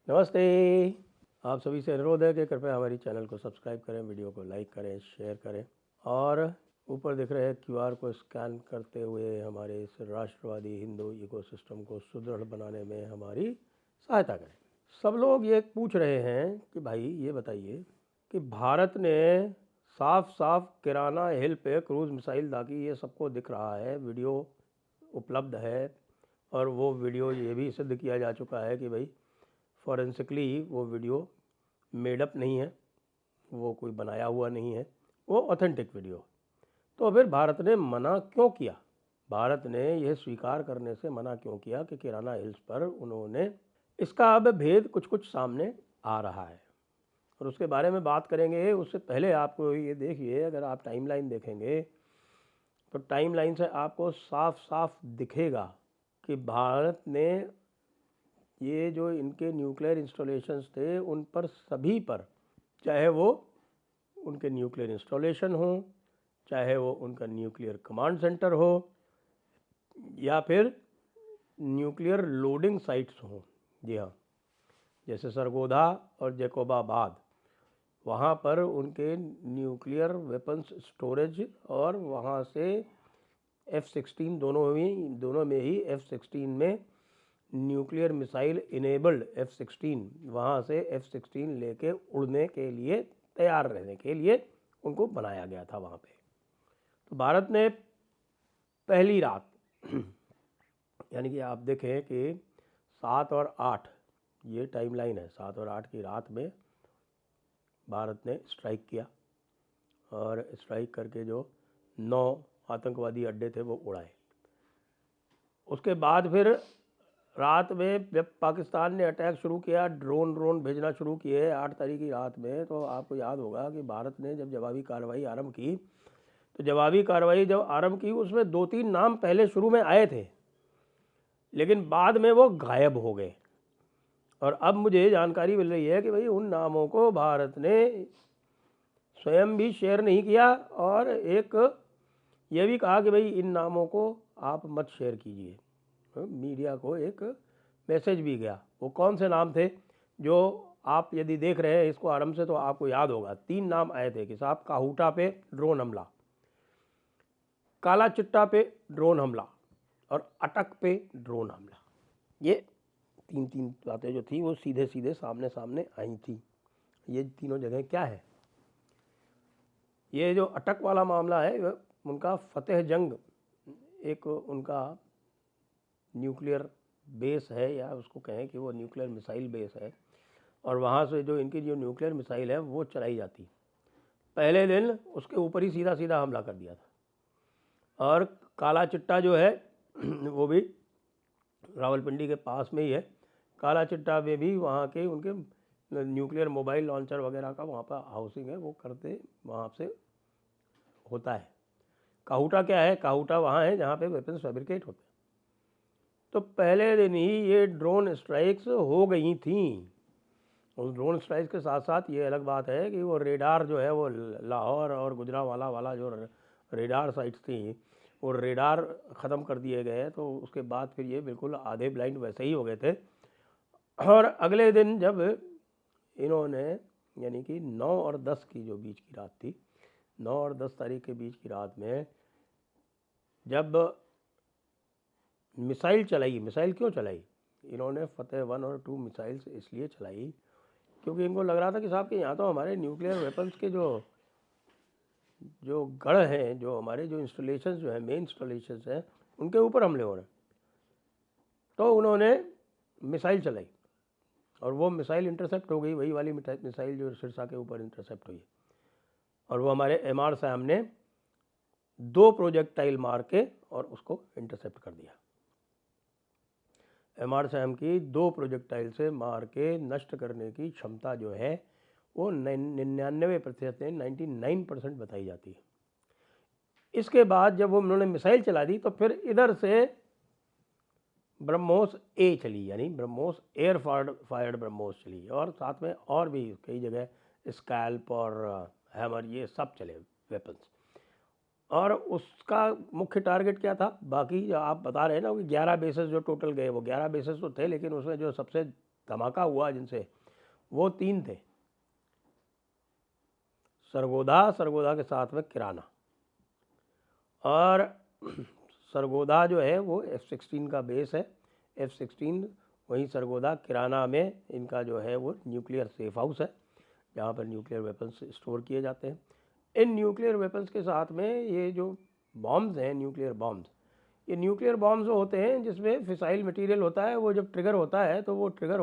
नमस्ते। आप सभी से अनुरोध है कि कृपया हमारी चैनल को सब्सक्राइब करें, वीडियो को लाइक करें, शेयर करें और ऊपर दिख रहे क्यूआर को स्कैन करते हुए हमारे इस राष्ट्रवादी हिंदू इकोसिस्टम को सुदृढ़ बनाने में हमारी सहायता करें। सब लोग ये पूछ रहे हैं कि भाई ये बताइए कि भारत ने साफ साफ किराना हिल पे क्रूज़ मिसाइल दागी, ये सबको दिख रहा है, वीडियो उपलब्ध है और वो वीडियो ये भी सिद्ध किया जा चुका है कि भाई फॉरेंसिकली वो वीडियो मेडअप नहीं है, वो कोई बनाया हुआ नहीं है, वो ऑथेंटिक वीडियो। तो फिर भारत ने मना क्यों किया? भारत ने यह स्वीकार करने से मना क्यों किया कि किराना हिल्स पर उन्होंने, इसका अब भेद कुछ कुछ सामने आ रहा है और उसके बारे में बात करेंगे। उससे पहले आपको ये देखिए, अगर आप टाइमलाइन देखेंगे तो टाइमलाइन से आपको साफ साफ दिखेगा कि भारत ने ये जो इनके न्यूक्लियर इंस्टॉलेशंस थे उन पर सभी पर, चाहे वो उनके न्यूक्लियर इंस्टॉलेशन हो, चाहे वो उनका न्यूक्लियर कमांड सेंटर हो या फिर न्यूक्लियर लोडिंग साइट्स हों, जी हाँ, जैसे सरगोधा और जैकोबाबाद, वहाँ पर उनके न्यूक्लियर वेपन्स स्टोरेज और वहाँ से F-16 दोनों में ही F-16 में न्यूक्लियर मिसाइल इनेबल्ड F-16, वहाँ से F-16 लेके उड़ने के लिए तैयार रहने के लिए उनको बनाया गया था वहाँ पे। तो भारत ने पहली रात यानी कि आप देखें कि 7 और 8 ये टाइमलाइन है, 7 और 8 की रात में भारत ने स्ट्राइक किया और स्ट्राइक करके जो 9 आतंकवादी अड्डे थे वो उड़ाए। उसके बाद फिर रात में जब पाकिस्तान ने अटैक शुरू किया, ड्रोन भेजना शुरू किए 8 तारीख की रात में, तो आपको याद होगा कि भारत ने जब जवाबी कार्रवाई आरंभ की, तो जवाबी कार्रवाई जब आरंभ की उसमें 2-3 नाम पहले शुरू में आए थे, लेकिन बाद में वो गायब हो गए। और अब मुझे जानकारी मिल रही है कि भाई उन नामों को भारत ने स्वयं भी शेयर नहीं किया और एक ये भी कहा कि भाई इन नामों को आप मत शेयर कीजिए। मीडिया को एक मैसेज भी गया। वो कौन से नाम थे जो आप यदि देख रहे हैं इसको आरंभ से, तो आपको याद होगा 3 नाम आए थे कि साहब काहूटा पे ड्रोन हमला, काला चिट्टा पे ड्रोन हमला और अटक पे ड्रोन हमला। ये 3 बातें जो थी वो सीधे सीधे सामने सामने आई थी। ये तीनों जगह क्या है? ये जो अटक वाला मामला है उनका फतेह जंग एक उनका न्यूक्लियर बेस है, या उसको कहें कि वो न्यूक्लियर मिसाइल बेस है, और वहाँ से जो इनकी जो न्यूक्लियर मिसाइल है वो चलाई जाती। पहले दिन उसके ऊपर ही सीधा सीधा हमला कर दिया था। और काला चिट्टा जो है वो भी रावलपिंडी के पास में ही है। काला चिट्टा में भी वहाँ के उनके न्यूक्लियर मोबाइल लॉन्चर वगैरह का वहाँ पर हाउसिंग है, वो करते वहाँ से होता है। काहूटा क्या है? काहूटा वहाँ है जहाँ पे वेपन्स फैब्रिकेट होते हैं। तो पहले दिन ही ये ड्रोन स्ट्राइक्स हो गई थी। उस ड्रोन स्ट्राइक्स के साथ साथ ये अलग बात है कि वो रेडार जो है वो लाहौर और गुजरांवाला वाला जो रेडार साइट्स थी वो रेडार ख़त्म कर दिए गए। तो उसके बाद फिर ये बिल्कुल आधे ब्लाइंड वैसे ही हो गए थे। और अगले दिन जब इन्होंने, यानी कि 9 और 10 की जो बीच की रात थी, 9 और 10 तारीख के बीच की रात में जब मिसाइल चलाई, मिसाइल क्यों चलाई इन्होंने? फतेह 1 और 2 मिसाइल्स इसलिए चलाई क्योंकि इनको लग रहा था कि साहब कि यहाँ तो हमारे न्यूक्लियर वेपन्स के जो गढ़ हैं, जो हमारे जो इंस्टॉलेशंस जो हैं, मेन इंस्टॉलेशंस हैं, उनके ऊपर हमले हो रहे हैं। तो उन्होंने मिसाइल चलाई और वो मिसाइल इंटरसेप्ट हो गई, वही वाली मिसाइल जो सिरसा के ऊपर इंटरसेप्ट हुई, और वो हमारे MR साहब ने 2 प्रोजेक्टाइल मार के और उसको इंटरसेप्ट कर दिया। MR साहब की 2 प्रोजेक्टाइल से मार के नष्ट करने की क्षमता जो है वो 99% से 99% बताई जाती है। इसके बाद जब वो उन्होंने मिसाइल चला दी तो फिर इधर से ब्रह्मोस A चली, यानी ब्रह्मोस एयर फायर्ड ब्रह्मोस चली, और साथ में और भी कई जगह स्कैल्प और हैमर ये सब चले वेपन्स। और उसका मुख्य टारगेट क्या था? बाकी जो आप बता रहे हैं ना कि 11 बेसेस जो टोटल गए, वो 11 बेसेस तो थे, लेकिन उसमें जो सबसे धमाका हुआ जिनसे, वो 3 थे, सरगोधा के साथ में किराना। और सरगोधा जो है वो F-16 का बेस है, F-16 वहीं सरगोधा किराना में इनका जो है वो न्यूक्लियर सेफ हाउस है, जहाँ पर न्यूक्लियर वेपन्स स्टोर किए जाते हैं। इन न्यूक्लियर वेपन्स के साथ में ये जो बॉम्ब्स हैं, न्यूक्लियर बॉम्ब्स, ये न्यूक्लियर बॉम्ब्स होते हैं जिसमें फिसाइल मटेरियल होता है। वो जब ट्रिगर होता है तो वो ट्रिगर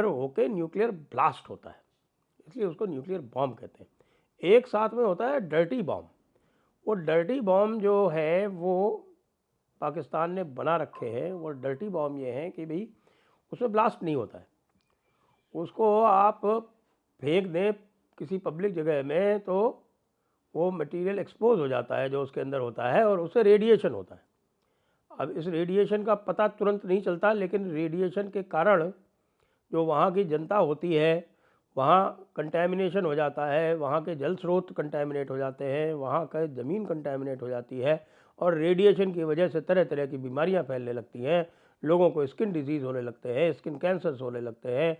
होके न्यूक्लियर ब्लास्ट होता है, इसलिए उसको न्यूक्लियर बॉम्ब कहते हैं। एक साथ में होता है डर्टी बॉम्ब। वो डर्टी बॉम्ब जो है वो पाकिस्तान ने बना रखे हैं। वो डर्टी बॉम्ब ये हैं कि भाई उसमें ब्लास्ट नहीं होता है, उसको आप फेंक दें किसी पब्लिक जगह में तो वो मटेरियल एक्सपोज हो जाता है जो उसके अंदर होता है, और उससे रेडिएशन होता है। अब इस रेडिएशन का पता तुरंत नहीं चलता, लेकिन रेडिएशन के कारण जो वहाँ की जनता होती है, वहाँ कंटेमिनेशन हो जाता है, वहाँ के जल स्रोत कंटेमिनेट हो जाते हैं, वहाँ का ज़मीन कंटेमिनेट हो जाती है, और रेडिएशन की वजह से तरह तरह की बीमारियाँ फैलने लगती हैं। लोगों को स्किन डिजीज़ होने लगते हैं, स्किन कैंसर्स होने लगते हैं,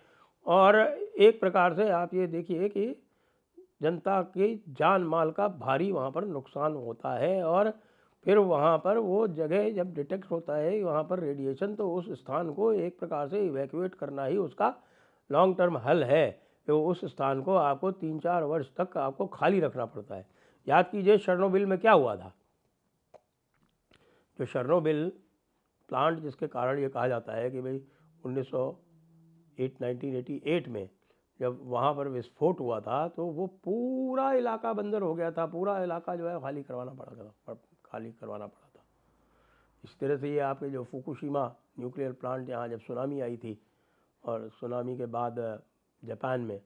और एक प्रकार से आप ये देखिए कि जनता की जान माल का भारी वहाँ पर नुकसान होता है। और फिर वहाँ पर वो जगह जब डिटेक्ट होता है वहाँ पर रेडिएशन, तो उस स्थान को एक प्रकार से इवैक्यूएट करना ही उसका लॉन्ग टर्म हल है। तो उस स्थान को आपको 3-4 वर्ष तक आपको खाली रखना पड़ता है। याद कीजिए शर्नोबिल में क्या हुआ था। जो शर्नोबिल प्लांट, जिसके कारण ये कहा जाता है कि भाई 1988 में जब वहाँ पर विस्फोट हुआ था तो वो पूरा इलाका बंजर हो गया था, पूरा इलाका जो है खाली करवाना पड़ा था। इस तरह से ये आपके जो फुकुशिमा न्यूक्लियर प्लांट, यहाँ जब सुनामी आई थी और सुनामी के बाद जापान में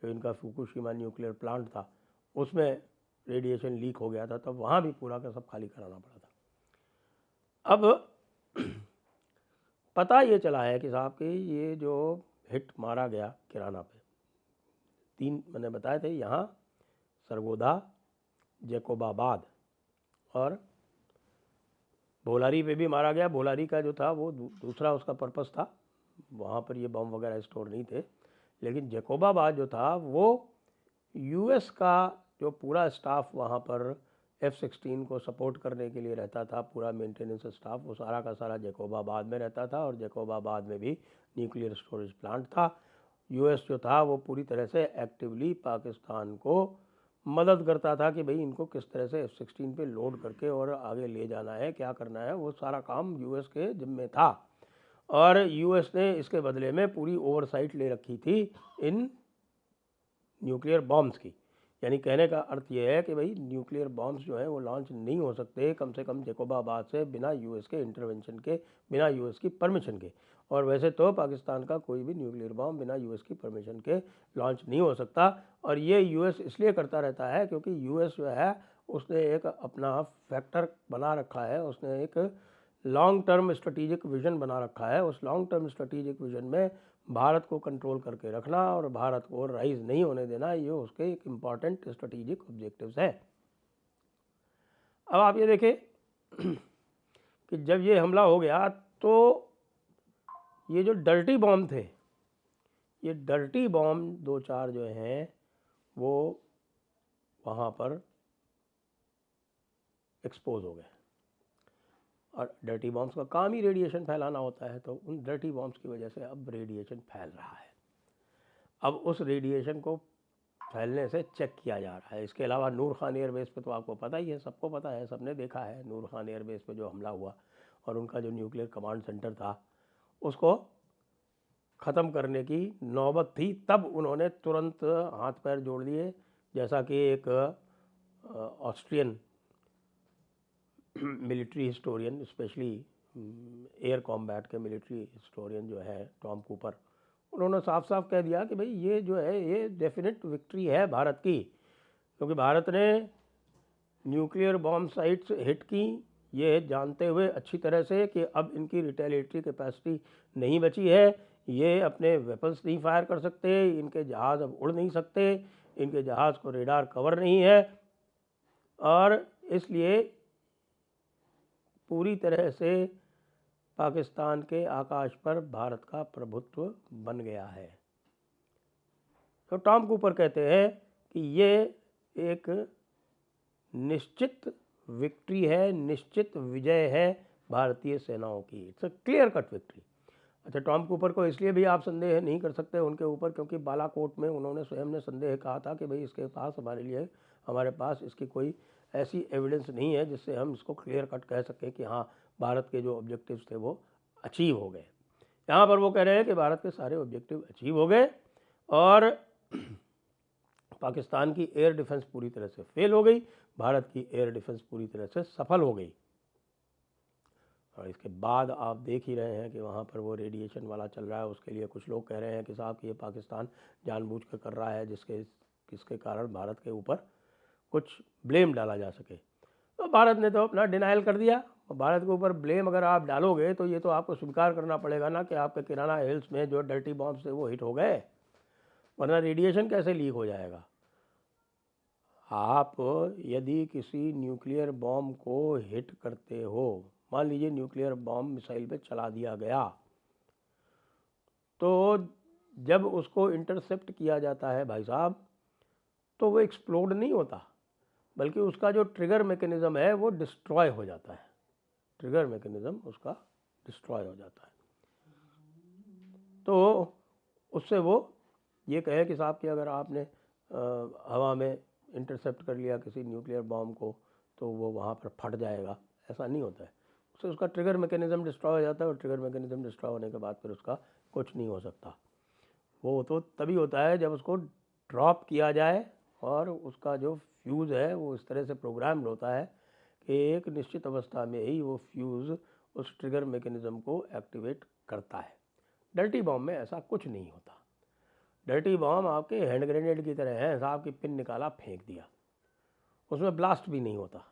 जो इनका फुकुशिमा न्यूक्लियर प्लांट था उसमें रेडिएशन लीक हो गया था, तब वहाँ भी पूरा का सब खाली कराना पड़ा था। अब पता ये चला है कि साहब कि ये जो हिट मारा गया किराना पे, 3 मैंने बताए थे, यहाँ सरगोधा, जैकोबाबाद और भोलारी पे भी मारा गया। भोलारी का जो था वो दूसरा उसका पर्पस था, वहाँ पर ये बम वगैरह स्टोर नहीं थे। लेकिन जैकोबाबाद जो था वो यूएस का जो पूरा स्टाफ वहाँ पर F-16 को सपोर्ट करने के लिए रहता था, पूरा मेंटेनेंस स्टाफ वो सारा का सारा जैकोबाबाद में रहता था, और जैकोबाबाद में भी न्यूक्लियर स्टोरेज प्लांट था। यूएस जो था वो पूरी तरह से एक्टिवली पाकिस्तान को मदद करता था कि भाई इनको किस तरह से F-16 पे लोड करके और आगे ले जाना है, क्या करना है, वो सारा काम यूएस के जिम्मे था। और यूएस ने इसके बदले में पूरी ओवरसाइट ले रखी थी इन न्यूक्लियर बॉम्ब्स की। यानी कहने का अर्थ ये है कि भाई न्यूक्लियर बॉम्ब्स जो हैं वो लॉन्च नहीं हो सकते कम से कम जैकोबाबाद से बिना यूएस के इंटरवेंशन के, बिना यूएस की परमिशन के। और वैसे तो पाकिस्तान का कोई भी न्यूक्लियर बॉम्ब बिना यूएस की परमिशन के लॉन्च नहीं हो सकता। और ये यूएस इसलिए करता रहता है क्योंकि यूएस जो है उसने एक अपना फैक्टर बना रखा है, उसने एक लॉन्ग टर्म स्ट्रेटेजिक विज़न बना रखा है। उस लॉन्ग टर्म स्ट्रेटेजिक विज़न में भारत को कंट्रोल करके रखना और भारत को राइज नहीं होने देना, ये उसके एक इम्पॉर्टेंट स्ट्रेटेजिक ऑब्जेक्टिव्स है। अब आप ये देखें कि जब ये हमला हो गया तो ये जो डर्टी बॉम्ब थे, ये डर्टी बॉम्ब 2-4 जो हैं वो वहाँ पर एक्सपोज हो गए। और डर्टी बॉम्ब्स का काम ही रेडिएशन फैलाना होता है, तो उन डर्टी बॉम्ब्स की वजह से अब रेडिएशन फैल रहा है। अब उस रेडिएशन को फैलने से चेक किया जा रहा है। इसके अलावा नूर खान एयरबेस पे तो आपको पता ही है, सबको पता है, सबने देखा है नूर खान एयरबेस पे जो हमला हुआ और उनका जो न्यूक्लियर कमांड सेंटर था उसको ख़त्म करने की नौबत थी। तब उन्होंने तुरंत हाथ पैर जोड़ लिए, जैसा कि एक Austrian military historian, specially air combat के मिलिट्री हिस्टोरियन जो है टॉम कूपर, उन्होंने साफ साफ कह दिया कि भाई ये जो है ये डेफिनेट विक्ट्री है भारत की, क्योंकि भारत ने न्यूक्लियर बॉम्ब साइट्स हिट की ये जानते हुए अच्छी तरह से कि अब इनकी रिटेलिएटरी कैपेसिटी नहीं बची है, ये अपने वेपन्स नहीं फायर कर सकते, इनके जहाज़ अब उड़ नहीं सकते, इनके जहाज़ को रेडार कवर नहीं है, और इसलिए पूरी तरह से पाकिस्तान के आकाश पर भारत का प्रभुत्व बन गया है। तो टॉम कूपर कहते हैं कि ये एक निश्चित विक्ट्री है, निश्चित विजय है भारतीय सेनाओं की। It's a clear cut victory. अच्छा, टॉम कूपर को इसलिए भी आप संदेह नहीं कर सकते उनके ऊपर, क्योंकि बालाकोट में उन्होंने स्वयं ने संदेह कहा था कि भाई इसके पास हमारे पास इसकी कोई ऐसी एविडेंस नहीं है जिससे हम इसको क्लियर कट कह सकें कि हाँ भारत के जो ऑब्जेक्टिव्स थे वो अचीव हो गए। यहाँ पर वो कह रहे हैं कि भारत के सारे ऑब्जेक्टिव अचीव हो गए और पाकिस्तान की एयर डिफेंस पूरी तरह से फेल हो गई, भारत की एयर डिफेंस पूरी तरह से सफल हो गई। और इसके बाद आप देख ही रहे हैं कि वहाँ पर वो रेडिएशन वाला चल रहा है। उसके लिए कुछ लोग कह रहे हैं कि साहब कि ये पाकिस्तान जानबूझ कर कर रहा है जिसके कारण भारत के ऊपर कुछ ब्लेम डाला जा सके। तो भारत ने तो अपना डिनाइल कर दिया। भारत के ऊपर ब्लेम अगर आप डालोगे तो ये तो आपको स्वीकार करना पड़ेगा ना कि आपके किराना हिल्स में जो डर्टी बॉम्ब्स थे वो हिट हो गए, वरना रेडिएशन कैसे लीक हो जाएगा। आप यदि किसी न्यूक्लियर बॉम्ब को हिट करते हो, मान लीजिए न्यूक्लियर बॉम्ब मिसाइल पे चला दिया गया, तो जब उसको इंटरसेप्ट किया जाता है भाई साहब, तो वो एक्सप्लोड नहीं होता, बल्कि उसका जो ट्रिगर मैकेनिज़्म है वो डिस्ट्रॉय हो जाता है। ट्रिगर मैकेनिज़्म उसका डिस्ट्रॉय हो जाता है। तो उससे वो ये कहे कि साहब कि अगर आपने हवा में इंटरसेप्ट कर लिया किसी न्यूक्लियर बॉम्ब को तो वो वहाँ पर फट जाएगा, ऐसा नहीं होता है। उससे उसका ट्रिगर मैकेनिज़्म डिस्ट्रॉय हो जाता है और ट्रिगर मैकेनिज़्म डिस्ट्रॉय होने के बाद फिर उसका कुछ नहीं हो सकता। वो तो तभी होता है जब उसको ड्रॉप किया जाए और उसका जो फ्यूज़ है वो इस तरह से प्रोग्राम्ड होता है कि एक निश्चित अवस्था में ही वो फ्यूज़ उस ट्रिगर मैकेनिज़्म को एक्टिवेट करता है। डर्टी बॉम्ब में ऐसा कुछ नहीं होता। डर्टी बॉम्ब आपके हैंड ग्रेनेड की तरह है, साहब की पिन निकाला फेंक दिया, उसमें ब्लास्ट भी नहीं होता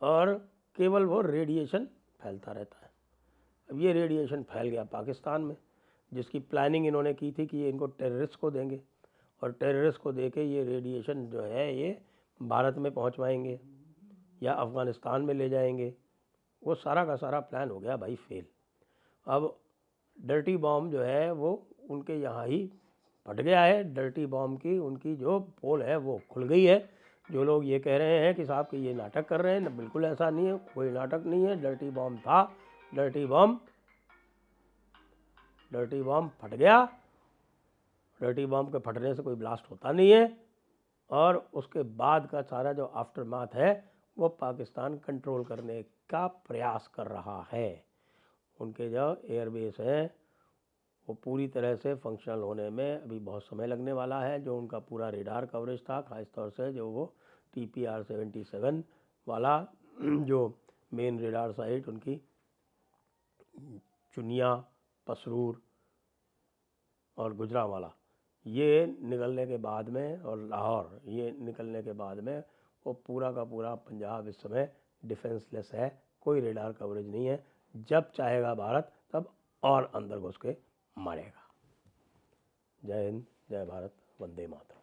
और केवल वो रेडिएशन फैलता रहता है। अब ये रेडिएशन फैल गया पाकिस्तान में, जिसकी प्लानिंग इन्होंने की थी कि ये इनको टेररिस्ट को देंगे और टेररिस्ट को देके ये रेडिएशन जो है ये भारत में पहुंचवाएंगे या अफ़गानिस्तान में ले जाएंगे। वो सारा का सारा प्लान हो गया भाई फेल। अब डर्टी बॉम्ब जो है वो उनके यहाँ ही फट गया है। डर्टी बॉम्ब की उनकी जो पोल है वो खुल गई है। जो लोग ये कह रहे हैं कि साहब कि ये नाटक कर रहे हैं, ना, बिल्कुल ऐसा नहीं है, कोई नाटक नहीं है। डर्टी बॉम्ब था, डर्टी बॉम्ब फट गया। डर्टी बॉम्ब के फटने से कोई ब्लास्ट होता नहीं है और उसके बाद का सारा जो आफ्टर माथ है वो पाकिस्तान कंट्रोल करने का प्रयास कर रहा है। उनके जो एयरबेस हैं वो पूरी तरह से फंक्शनल होने में अभी बहुत समय लगने वाला है। जो उनका पूरा रेडार कवरेज था, खास तौर से जो वो TPR-77 वाला जो मेन रेडार साइट उनकी चुनिया, पसरूर और गुजरांवाला, ये निकलने के बाद में और लाहौर ये निकलने के बाद में वो पूरा का पूरा पंजाब इस समय डिफेंसलेस है, कोई रेडार कवरेज नहीं है। जब चाहेगा भारत तब और अंदर घुस के मारेगा। जय हिंद, जय भारत, वंदे मातरम।